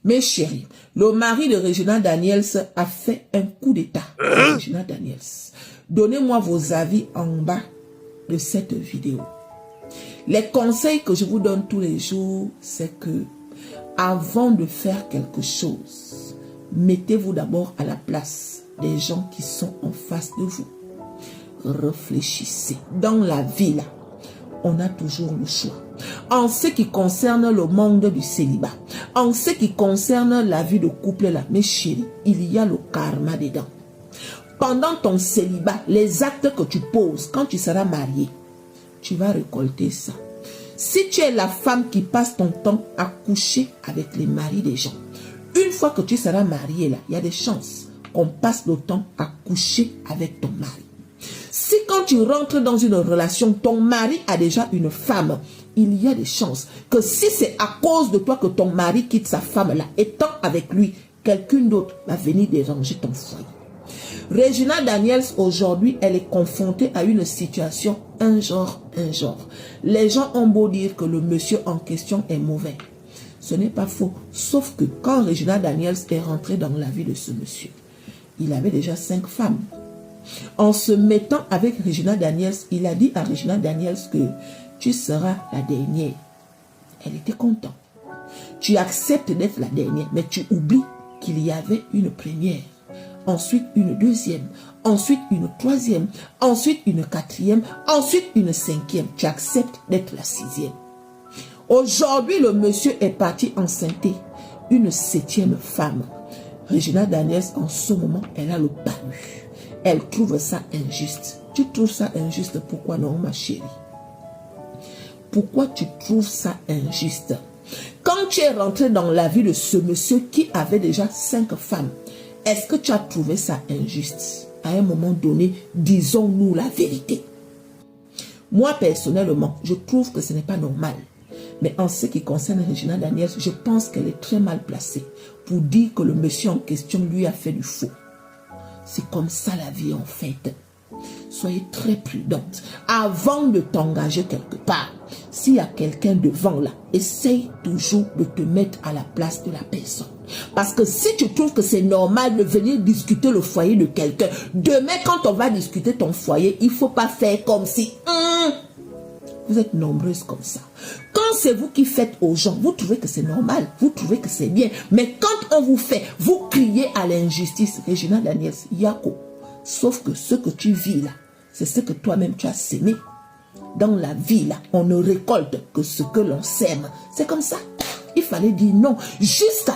Mes chéris, le mari de Regina Daniels a fait un coup d'état. Regina Daniels. Donnez-moi vos avis en bas de cette vidéo. Les conseils que je vous donne tous les jours, c'est que avant de faire quelque chose, mettez-vous d'abord à la place des gens qui sont en face de vous. Réfléchissez. Dans la vie, là, on a toujours le choix. En ce qui concerne le monde du célibat, en ce qui concerne la vie de couple, là, mes chéris, il y a le karma dedans. Pendant ton célibat, les actes que tu poses quand tu seras marié, tu vas récolter ça. Si tu es la femme qui passe ton temps à coucher avec les maris des gens, une fois que tu seras marié, là, il y a des chances qu'on passe le temps à coucher avec ton mari. Si quand tu rentres dans une relation, ton mari a déjà une femme, il y a des chances que si c'est à cause de toi que ton mari quitte sa femme là, étant avec lui, quelqu'un d'autre va venir déranger ton foyer. Regina Daniels, aujourd'hui, elle est confrontée à une situation un genre. Les gens ont beau dire que le monsieur en question est mauvais. Ce n'est pas faux. Sauf que quand Regina Daniels est rentrée dans la vie de ce monsieur, il avait déjà 5 femmes. En se mettant avec Regina Daniels, il a dit à Regina Daniels que tu seras la dernière. Elle était contente. Tu acceptes d'être la dernière, mais tu oublies qu'il y avait une première. Ensuite une deuxième, ensuite une troisième, ensuite une quatrième, ensuite une cinquième. Tu acceptes d'être la 6e. Aujourd'hui, le monsieur est parti enceinter une 7e femme. Regina Daniels, en ce moment, elle a le bahut. Elle trouve ça injuste. Tu trouves ça injuste? Pourquoi non, ma chérie? Pourquoi tu trouves ça injuste? Quand tu es rentré dans la vie de ce monsieur qui avait déjà 5 femmes, est-ce que tu as trouvé ça injuste? À un moment donné, disons-nous la vérité. Moi, personnellement, je trouve que ce n'est pas normal. Mais en ce qui concerne Regina Daniels, je pense qu'elle est très mal placée pour dire que le monsieur en question lui a fait du faux. C'est comme ça la vie en fait. Soyez très prudente. Avant de t'engager quelque part, s'il y a quelqu'un devant là, essaye toujours de te mettre à la place de la personne. Parce que si tu trouves que c'est normal de venir discuter le foyer de quelqu'un, demain quand on va discuter ton foyer, il ne faut pas faire comme si... Vous êtes nombreuses comme ça. Quand c'est vous qui faites aux gens, vous trouvez que c'est normal, vous trouvez que c'est bien. Mais quand on vous fait, vous criez à l'injustice. Regina Daniels, Yako. Sauf que ce que tu vis là, c'est ce que toi-même tu as sémé. Dans la vie là, on ne récolte que ce que l'on sème. C'est comme ça. Il fallait dire non. Jusqu'à